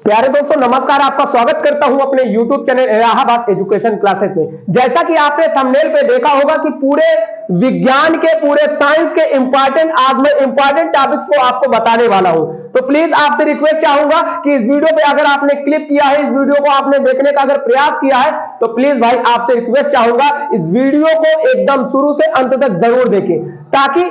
प्यारे दोस्तों नमस्कार। आपका स्वागत करता हूं अपने YouTube channel Allahabad education classes में। जैसा कि आपने थंबनेल पे देखा होगा कि पूरे विज्ञान के पूरे साइंस के आज मैं इंपॉर्टेंट टॉपिक्स को आपको बताने वाला हूं। तो प्लीज आपसे रिक्वेस्ट चाहूंगा कि इस वीडियो पे अगर आपने क्लिक किया है, इस वीडियो को आपने देखने का अगर प्रयास किया है तो प्लीज भाई आपसे रिक्वेस्ट चाहूंगा इस वीडियो को एकदम शुरू से अंत तक जरूर देखें, ताकि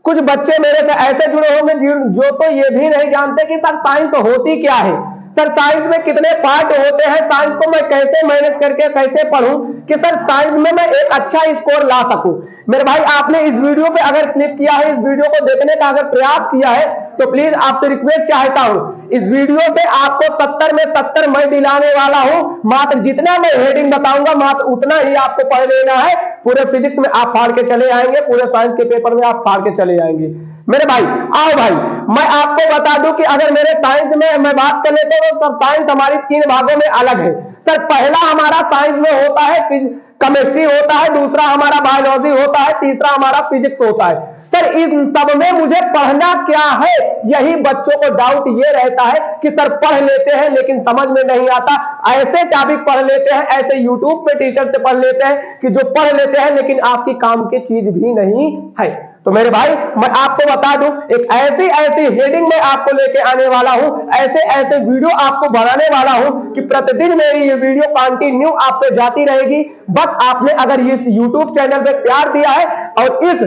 कुछ बच्चे मेरे से ऐसे जुड़े होंगे जो तो ये भी नहीं जानते कि सर साइंस होती क्या है, सर साइंस में कितने पार्ट होते हैं, साइंस को मैं कैसे मैनेज करके कैसे पढूं कि सर साइंस में मैं एक अच्छा स्कोर ला सकूं। मेरे भाई आपने इस वीडियो पे अगर क्लिक किया है, इस वीडियो को देखने का अगर प्रयास किया है तो प्लीज आपसे रिक्वेस्ट चाहता हूं इस वीडियो से आपको 70 में 70 मैं दिलाने वाला हूं। मात्र जितना मैं हेडिंग बताऊंगा मात्र उतना ही आपको पढ़ लेना है। पूरे फिजिक्स में आप फाड़ के चले आएंगे, पूरे साइंस के पेपर में आप फाड़ के चले आएंगे। मेरे भाई आओ भाई मैं आपको बता दूं कि अगर मेरे साइंस में मैं बात कर लेता हूं तो साइंस हमारी 3 भागों में अलग है। सर पहला हमारा साइंस में होता है केमिस्ट्री होता है, दूसरा हमारा बायोलॉजी होता है, तीसरा हमारा फिजिक्स होता है। सर इन सब में मुझे पढ़ना क्या है, यही बच्चों को डाउट ये रहता है कि सर पढ़ लेते हैं लेकिन समझ में नहीं आता। ऐसे टॉपिक पढ़ लेते हैं, ऐसे यूट्यूब पे टीचर से पढ़ लेते हैं कि जो पढ़ लेते हैं लेकिन आपकी काम की चीज भी नहीं है। तो मेरे भाई मैं आपको बता दूं एक ऐसी हेडिंग में आपको लेके आने वाला हूं, ऐसे वीडियो आपको बनाने वाला हूं कि प्रतिदिन मेरी ये वीडियो कंटिन्यू आप पे जाती रहेगी। बस आपने अगर इस YouTube चैनल पे प्यार दिया है और इस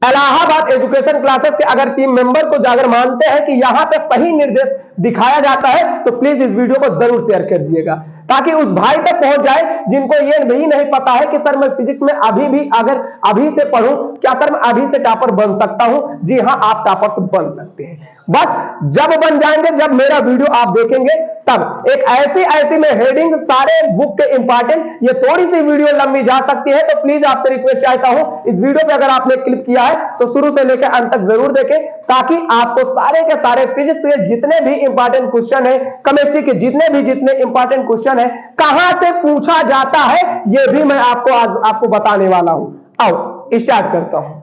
इलाहाबाद एजुकेशन क्लासेस के अगर टीम मेंबर को जागर मानते हैं कि यहां पे सही निर्देश दिखाया जाता है तो प्लीज इस वीडियो को जरूर शेयर कर दीजिएगा, ताकि उस भाई तक पहुंच जाए जिनको ये भी नहीं पता है कि सर मैं फिजिक्स में अभी से पढ़ूं, क्या सर मैं अभी से टॉपर बन सकता हूं। जी हां आप टॉपर बन सकते हैं, बस जब बन जाएंगे जब मेरा वीडियो आप देखेंगे तब। एक ऐसी में हेडिंग सारे बुक के इंपॉर्टेंट, ये थोड़ी सी वीडियो लंबी जा सकती है तो प्लीज आपसे रिक्वेस्ट चाहता हूं इस वीडियो पे अगर आपने क्लिक किया है तो शुरू से लेकर अंत तक जरूर देखें, ताकि आपको सारे के सारे फिजिक्स के जितने भी इंपॉर्टेंट क्वेश्चन है, केमिस्ट्री के जितने इंपॉर्टेंट क्वेश्चन है, कहां से पूछा जाता है ये भी मैं आज आपको बताने वाला हूं। आओ स्टार्ट करता हूं।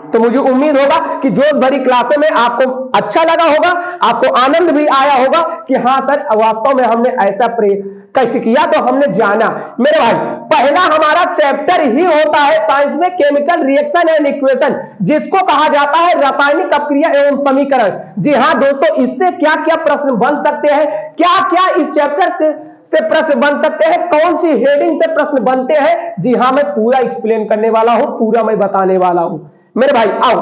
तो मुझे उम्मीद होगा कि जोश भरी क्लासे में आपको अच्छा लगा होगा, आपको आनंद भी आया होगा कि हां सर वास्तव में हमने ऐसा कष्ट किया तो हमने जाना। मेरे भाई पहला हमारा चैप्टर ही होता है साइंस में केमिकल रिएक्शन एंड इक्वेशन, जिसको कहा जाता है रासायनिक अपक्रिया एवं समीकरण। जी हां दोस्तों, इससे क्या क्या प्रश्न बन सकते हैं, क्या क्या इस चैप्टर से प्रश्न बन सकते हैं, कौन सी हेडिंग से प्रश्न बनते हैं, जी हां मैं पूरा एक्सप्लेन करने वाला हूं, पूरा मैं बताने वाला हूं। मेरे भाई आओ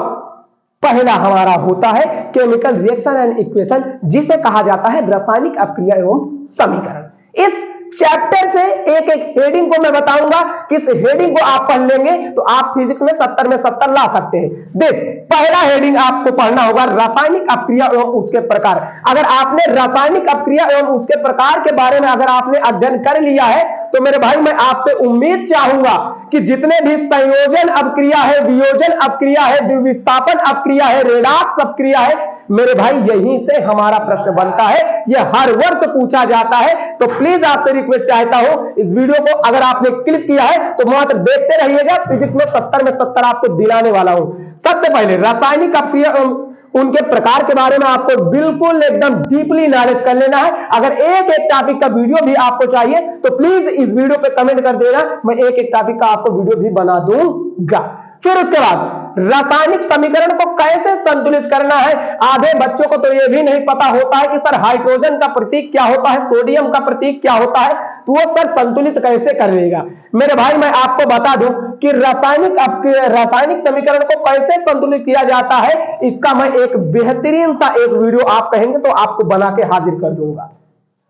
पहला हमारा होता है केमिकल रिएक्शन एंड इक्वेशन, जिसे कहा जाता है रासायनिक अपक्रिया एवं समीकरण। इस चैप्टर से एक हेडिंग को मैं बताऊंगा, किस हेडिंग को आप पढ़ लेंगे तो आप फिजिक्स में 70 में 70 ला सकते हैं। देख पहला हेडिंग आपको पढ़ना होगा रासायनिक अपक्रिया एवं उसके प्रकार। अगर आपने रासायनिक अपक्रिया एवं उसके प्रकार के बारे में अगर आपने अध्ययन कर लिया है तो मेरे भाई मैं आपसे उम्मीद चाहूंगा कि जितने भी संयोजन अपक्रिया है, वियोजन अपक्रिया है, द्विविस्थापन अपक्रिया है, रेडॉक्स अपक्रिया है, मेरे भाई यहीं से हमारा प्रश्न बनता है, यह हर वर्ष पूछा जाता है। तो प्लीज आपसे रिक्वेस्ट चाहता हूं इस वीडियो को अगर आपने क्लिक किया है तो मात्र देखते रहिएगा, फिजिक्स में 70 में 70 आपको दिलाने वाला हूं। सबसे पहले रासायनिक अपक्रिया उनके प्रकार के बारे में आपको बिल्कुल एकदम डीपली नॉलेज कर लेना है। अगर एक टॉपिक का वीडियो भी आपको चाहिए तो प्लीज इस वीडियो पे कमेंट कर देना, मैं एक टॉपिक का आपको वीडियो भी बना दूंगा। फिर उसके बाद रासायनिक समीकरण को कैसे संतुलित करना है। आधे बच्चों को तो यह भी नहीं पता होता है कि सर हाइड्रोजन का प्रतीक क्या होता है, सोडियम का प्रतीक क्या होता है, तो वो सर संतुलित कैसे कर लेगा। मेरे भाई मैं आपको बता दूं कि रासायनिक समीकरण को कैसे संतुलित किया जाता है, इसका मैं एक बेहतरीन सा एक वीडियो आप कहेंगे तो आपको बना के हाजिर कर दूंगा।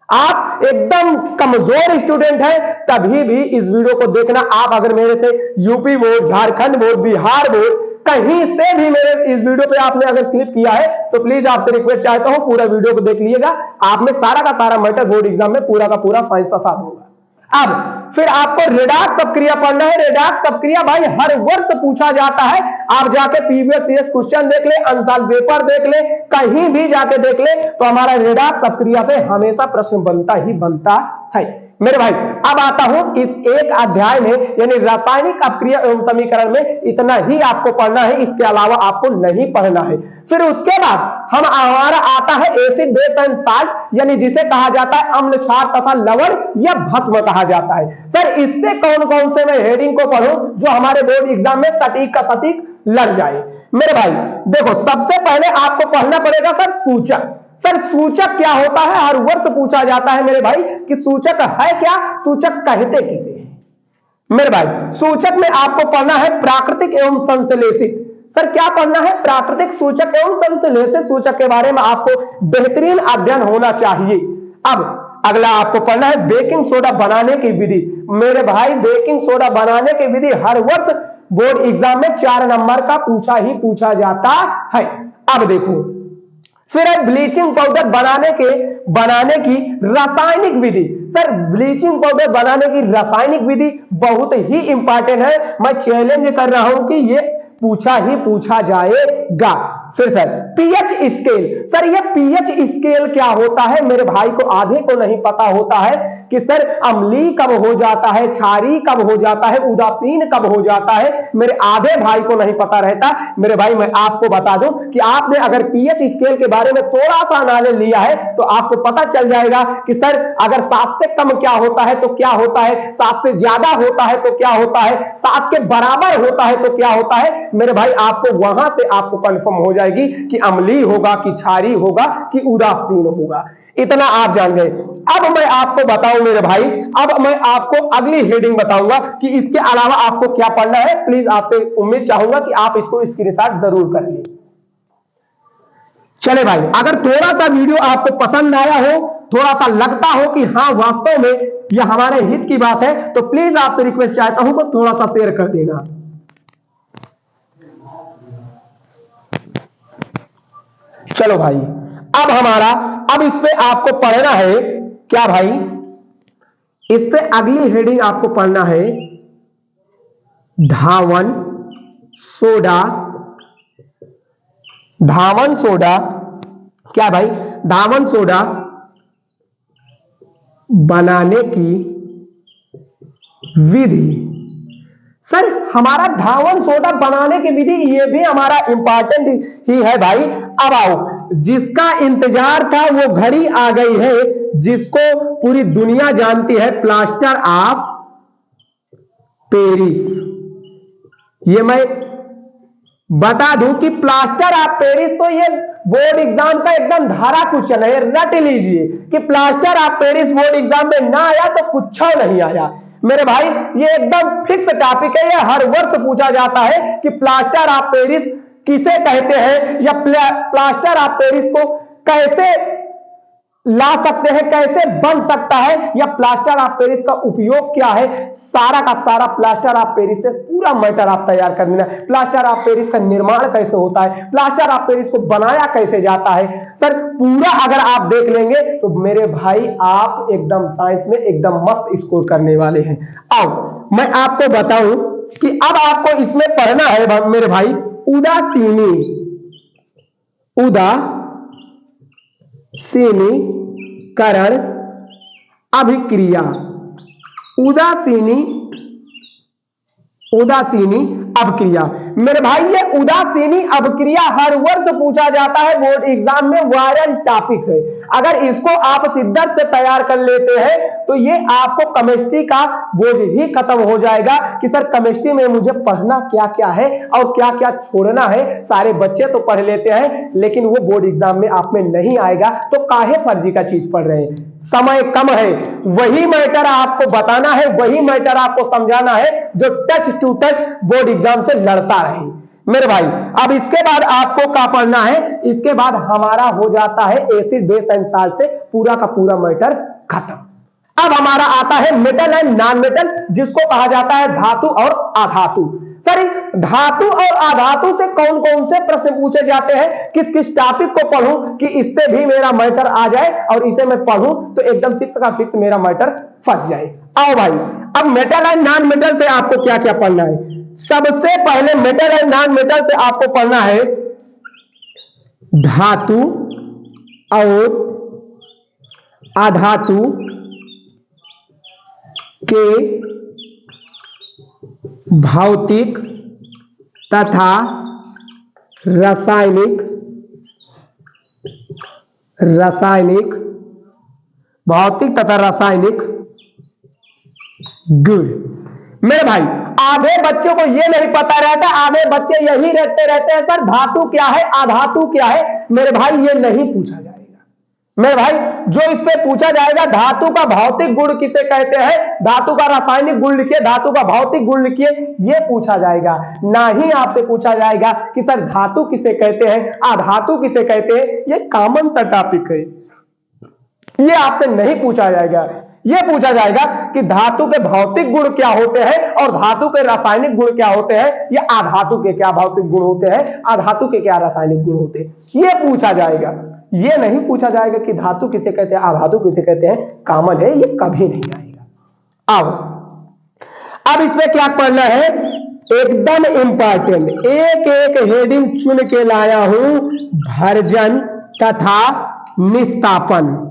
आप एकदम कमजोर स्टूडेंट हैं तभी भी इस वीडियो को देखना। आप अगर मेरे से UP board, Jharkhand board, Bihar board कहीं से भी मेरे इस वीडियो पे आपने अगर क्लिक किया है तो प्लीज आपसे रिक्वेस्ट चाहता हूं पूरा वीडियो को देख लीजिएगा। आप में सारा का सारा मैटर बोर्ड एग्जाम में पूरा का पूरा साइंस का साथ होगा। अब फिर आपको रेडॉक्स अपक्रिया पढ़ना है। रेडॉक्स अपक्रिया भाई हर वर्ष पूछा जाता है, आप जाके पीवीएस क्वेश्चन देख ले, अनसाल पेपर देख ले, कहीं भी जाके देख ले तो हमारा रेडॉक्स अपक्रिया से हमेशा प्रश्न बनता ही बनता है। मेरे भाई अब आता हूं इस एक अध्याय में यानी रासायनिक अपक्रिया एवं समीकरण में इतना ही आपको पढ़ना है, इसके अलावा आपको नहीं पढ़ना है। फिर उसके बाद हमारा आता है एसिड बेस एंड साल्ट, यानी जिसे कहा जाता है अम्ल क्षार तथा लवण या भस्म कहा जाता है। सर इससे कौन कौन से मैं हेडिंग को पढ़ूं जो हमारे बोर्ड एग्जाम में सटीक का सटीक लग जाए। मेरे भाई देखो सबसे पहले आपको पढ़ना पड़ेगा सर सूचक। सर सूचक क्या होता है, हर वर्ष पूछा जाता है मेरे भाई कि सूचक है क्या, सूचक कहते किसे हैं। मेरे भाई सूचक में आपको पढ़ना है प्राकृतिक एवं संश्लेषित। सर क्या पढ़ना है, प्राकृतिक सूचक एवं संश्लेषित सूचक के बारे में आपको बेहतरीन अध्ययन होना चाहिए। अब अगला आपको पढ़ना है बेकिंग सोडा बनाने की विधि। मेरे भाई बेकिंग सोडा बनाने की विधि हर वर्ष बोर्ड एग्जाम में 4 नंबर का पूछा ही पूछा जाता है। अब देखो फिर है ब्लीचिंग पाउडर बनाने की रासायनिक विधि। सर ब्लीचिंग पाउडर बनाने की रासायनिक विधि बहुत ही इंपॉर्टेंट है, मैं चैलेंज कर रहा हूं कि ये पूछा ही पूछा जाएगा। फिर सर पीएच स्केल। सर ये पीएच स्केल क्या होता है, मेरे भाई को आधे को नहीं पता होता है कि सर अम्लीय कब हो जाता है, क्षारीय कब हो जाता है, उदासीन कब हो जाता है, मेरे आधे भाई को नहीं पता रहता। मेरे भाई मैं आपको बता दूं कि आपने अगर पीएच स्केल के बारे में थोड़ा सा नॉलेज लिया है तो आपको पता चल जाएगा कि सर अगर 7 से कम क्या होता है तो क्या होता है, 7 से ज्यादा होता है तो क्या होता है, 7 के बराबर होता है तो क्या होता है। मेरे भाई आपको वहां से आपको कंफर्म हो जाएगी कि अम्लीय होगा कि क्षारीय होगा कि उदासीन होगा, इतना आप जान गए। अब मैं आपको बताऊं मेरे भाई, अब मैं आपको अगली हेडिंग बताऊंगा कि इसके अलावा आपको क्या पढ़ना है। प्लीज आपसे उम्मीद चाहूंगा कि आप इसको स्क्रीनशॉट जरूर कर लीजिए। चले भाई अगर थोड़ा सा वीडियो आपको पसंद आया हो, थोड़ा सा लगता हो कि हाँ वास्तव में यह हमारे हित की बात है, तो प्लीज आपसे रिक्वेस्ट चाहता हूं कि थोड़ा सा शेयर कर देना। चलो भाई अब इस पे आपको पढ़ना है क्या भाई, इस पे अगली हेडिंग आपको पढ़ना है धावन सोडा। धावन सोडा क्या भाई, धावन सोडा बनाने की विधि। सर हमारा धावन सोडा बनाने की विधि ये भी हमारा इंपॉर्टेंट ही है भाई। अब आओ जिसका इंतजार था वो घड़ी आ गई है, जिसको पूरी दुनिया जानती है, प्लास्टर ऑफ पेरिस। ये मैं बता दूं कि प्लास्टर ऑफ पेरिस तो ये बोर्ड एग्जाम का एकदम धारा क्वेश्चन है, रट लीजिए कि plaster of Paris board exam में ना आया तो कुछ नहीं आया। मेरे भाई ये एकदम फिक्स टॉपिक है, ये हर वर्ष पूछा जाता है कि प्लास्टर ऑफ पेरिस किसे कहते हैं या प्लास्टर ऑफ पेरिस को कैसे ला सकते हैं, कैसे बन सकता है, या प्लास्टर ऑफ पेरिस का उपयोग क्या है। सारा का सारा प्लास्टर ऑफ पेरिस से पूरा मैटर आप तैयार कर देना। प्लास्टर ऑफ पेरिस का निर्माण कैसे होता है, प्लास्टर ऑफ पेरिस को बनाया कैसे जाता है, सर पूरा अगर आप देख लेंगे तो मेरे भाई आप एकदम साइंस में एकदम मस्त स्कोर करने वाले हैं। आओ मैं आपको बताऊं कि अब आपको इसमें पढ़ना है मेरे भाई उदासीनीकरण अभिक्रिया। उदासीनी अभिक्रिया मेरे भाई, ये उदासीनी अभिक्रिया हर वर्ष पूछा जाता है बोर्ड एग्जाम में, वायरल टॉपिक है। अगर इसको आप शिद्दत से तैयार कर लेते हैं तो ये आपको केमिस्ट्री का बोझ ही खत्म हो जाएगा कि सर केमिस्ट्री में मुझे पढ़ना क्या क्या है और क्या क्या छोड़ना है। सारे बच्चे तो पढ़ लेते हैं लेकिन वो बोर्ड एग्जाम में आप में नहीं आएगा, तो काहे फर्जी का चीज पढ़ रहे हैं, समय कम है। वही मैटर आपको बताना है, वही मैटर आपको समझाना है जो touch to touch board exam से लड़ता रहे मेरे भाई। अब इसके बाद आपको क्या पढ़ना है, इसके बाद हमारा हो जाता है एसिड बेस एंड साल्ट से पूरा का पूरा मैटर खत्म। अब हमारा आता है मेटल एंड नॉन मेटल, जिसको कहा जाता है धातु और अधातु। सर धातु और अधातु से कौन कौन से प्रश्न पूछे जाते हैं, किस किस टॉपिक को पढ़ूं कि इससे भी मेरा मैटर आ जाए और इसे मैं पढ़ूं तो एकदम फिक्स का फिक्स मेरा मैटर फंस जाए। आओ भाई अब मेटल एंड नॉन मेटल से आपको क्या क्या पढ़ना है। सबसे पहले मेटल एंड नॉन मेटल से आपको पढ़ना है धातु और अधातु के भौतिक तथा रासायनिक भौतिक तथा रासायनिक गुण। मेरे भाई आधे बच्चों को ये नहीं पता रहता, आधे बच्चे यही रहते हैं सर धातु क्या है, अधातु क्या है। मेरे भाई ये नहीं पूछा जाएगा। मेरे भाई जो इस पे पूछा जाएगा धातु का भौतिक गुण किसे कहते हैं, धातु का रासायनिक गुण लिखिए, धातु का भौतिक गुण लिखिए, ये पूछा जाएगा। ना ही आपसे पूछा जाएगा कि सर धातु किसे कहते हैं, अधातु किसे कहते हैं। ये कॉमन सा टॉपिक है, ये आपसे नहीं पूछा जाएगा। ये पूछा जाएगा कि धातु के भौतिक गुण क्या होते हैं और धातु के रासायनिक गुण क्या होते हैं, या अधातु के क्या भौतिक गुण होते हैं, अधातु के क्या रासायनिक गुण होते हैं, ये पूछा जाएगा। ये नहीं पूछा जाएगा कि धातु किसे कहते हैं, अधातु किसे कहते हैं। कॉमन है, ये कभी नहीं आएगा। अब इसमें क्या पढ़ना है, एकदम इंपॉर्टेंट, एक एक हेडिंग चुन के लाया हूं। भर्जन तथा निस्तापन।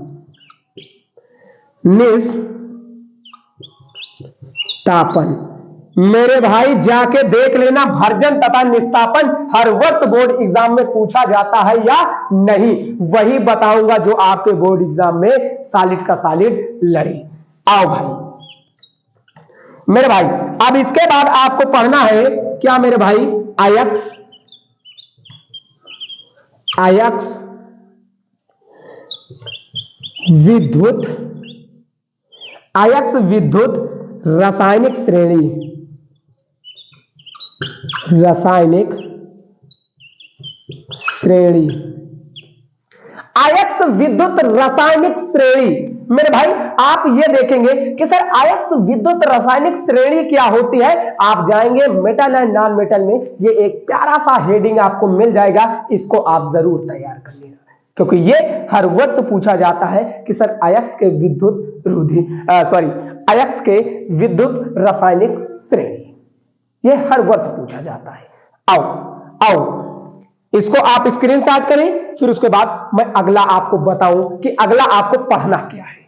मेरे भाई जाके देख लेना, भर्जन तथा निस्तापन हर वर्ष बोर्ड एग्जाम में पूछा जाता है या नहीं, वही बताऊंगा जो आपके बोर्ड एग्जाम में सॉलिड का सॉलिड लड़े। आओ भाई मेरे भाई, अब इसके बाद आपको पढ़ना है क्या मेरे भाई, अयस्क विद्युत रासायनिक श्रेणी। अयस्क विद्युत रासायनिक श्रेणी। मेरे भाई आप ये देखेंगे कि सर अयस्क विद्युत रासायनिक श्रेणी क्या होती है। आप जाएंगे मेटल एंड नॉन मेटल में, ये एक प्यारा सा हेडिंग आपको मिल जाएगा, इसको आप जरूर तैयार कर लेना, क्योंकि ये हर वर्ष पूछा जाता है कि सर अयस्क के अयस्क के विद्युत रासायनिक श्रेणी, ये हर वर्ष पूछा जाता है। आओ इसको आप स्क्रीनशॉट करें, फिर उसके बाद मैं अगला आपको बताऊं कि अगला आपको पढ़ना क्या है।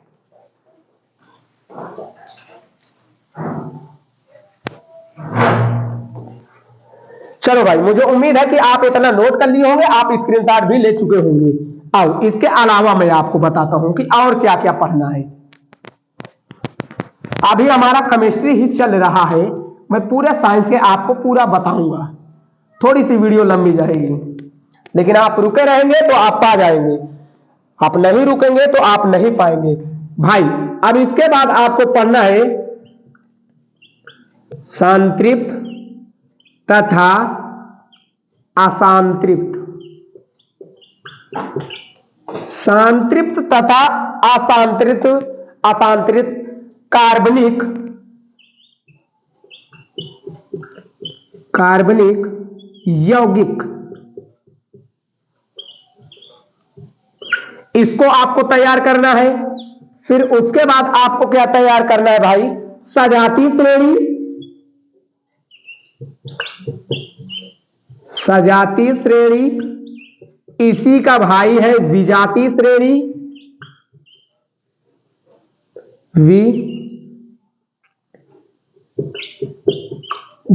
चलो भाई, मुझे उम्मीद है कि आप इतना नोट कर लिए होंगे, आप स्क्रीनशॉट भी ले चुके होंगे। आओ इसके अलावा मैं आपको बताता हूं कि और क्या क्या पढ़ना है। अभी हमारा केमिस्ट्री ही चल रहा है, मैं पूरे साइंस के आपको पूरा बताऊंगा। थोड़ी सी वीडियो लंबी जाएगी, लेकिन आप रुके रहेंगे तो आप पा जाएंगे, आप नहीं रुकेंगे तो आप नहीं पाएंगे भाई। अब इसके बाद आपको पढ़ना है संतृप्त तथा असंतृप्त। संतृप्त तथा असंतृप्त कार्बनिक यौगिक, इसको आपको तैयार करना है। फिर उसके बाद आपको क्या तैयार करना है भाई, सजाती श्रेणी, इसी का भाई है विजातीय श्रेणी,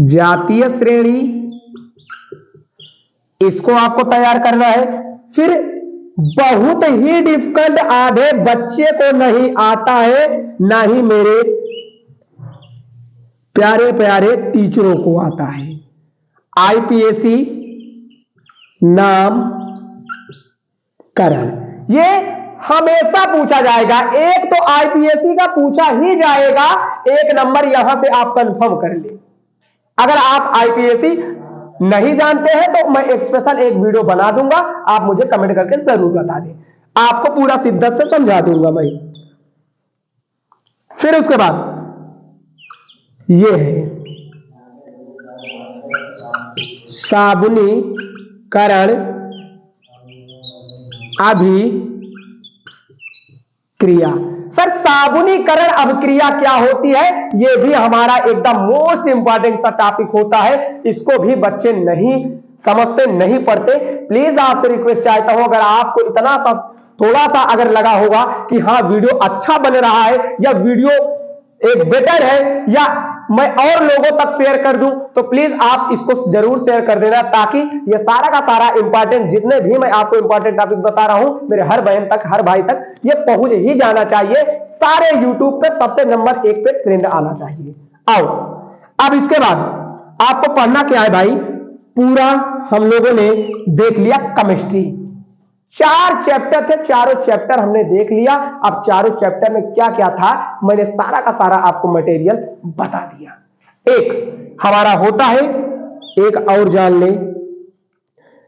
जातीय श्रेणी, इसको आपको तैयार करना है। फिर बहुत ही डिफिकल्ट, आधे बच्चे को नहीं आता है, ना ही मेरे प्यारे प्यारे टीचरों को आता है, आईपीएसी नामकरण। ये हमेशा पूछा जाएगा, एक तो आईपीएसी का पूछा ही जाएगा, एक नंबर यहां से आप कंफर्म कर ले। अगर आप आईपीएसी नहीं जानते हैं तो मैं एक स्पेशल एक वीडियो बना दूंगा, आप मुझे कमेंट करके जरूर बता दें, आपको पूरा शिद्दत से समझा दूंगा मैं। फिर उसके बाद ये है साबुनीकरण अभिक्रिया। सर साबुनीकरण अभिक्रिया क्या होती है, यह भी हमारा एकदम मोस्ट इंपॉर्टेंट सा टॉपिक होता है। इसको भी बच्चे नहीं समझते, नहीं पढ़ते। प्लीज आपसे रिक्वेस्ट चाहता हूं, अगर आपको इतना सा थोड़ा सा अगर लगा होगा कि हाँ वीडियो अच्छा बन रहा है या वीडियो एक बेटर है, या मैं और लोगों तक शेयर कर दूं, तो प्लीज आप इसको जरूर शेयर कर देना, ताकि ये सारा का सारा इंपॉर्टेंट जितने भी मैं आपको इंपॉर्टेंट टॉपिक बता रहा हूं, मेरे हर बहन तक, हर भाई तक ये पहुंच ही जाना चाहिए। सारे यूट्यूब पे सबसे नंबर 1 पे ट्रेंड आना चाहिए। आओ अब इसके बाद आपको पढ़ना क्या है भाई, पूरा हम लोगों ने देख लिया केमिस्ट्री, 4 चैप्टर थे, चारों चैप्टर हमने देख लिया। अब चारों चैप्टर में क्या क्या था मैंने सारा का सारा आपको मटेरियल बता दिया। एक हमारा होता है, एक और जान ले,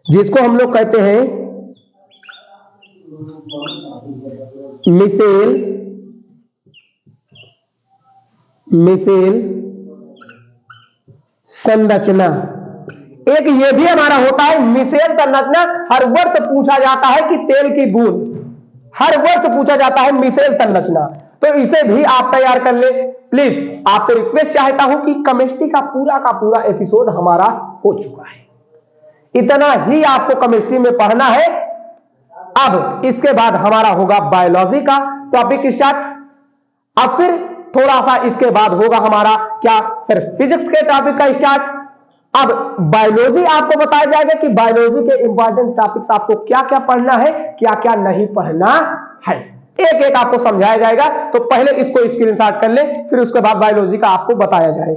जिसको हम लोग कहते हैं मिसेल संरचना। एक ये भी हमारा होता है मिसेल संरचना, हर वर्ष पूछा जाता है कि तेल की बूंद, हर वर्ष पूछा जाता है मिसेल संरचना, तो इसे भी आप तैयार कर ले। प्लीज आपसे रिक्वेस्ट चाहता हूं कि केमिस्ट्री का पूरा एपिसोड हमारा हो चुका है, इतना ही आपको केमिस्ट्री में पढ़ना है। अब इसके बाद हमारा होगा बायोलॉजी का टॉपिक स्टार्ट। अब फिर थोड़ा सा इसके बाद होगा हमारा क्या सर, फिजिक्स के टॉपिक का स्टार्ट। अब बायोलॉजी आपको बताया जाएगा कि बायोलॉजी के इंपॉर्टेंट टॉपिक्स आपको क्या क्या पढ़ना है, क्या क्या नहीं पढ़ना है, एक एक आपको समझाया जाएगा। तो पहले इसको स्क्रीनशॉट कर ले, फिर उसके बाद बायोलॉजी का आपको बताया जाए।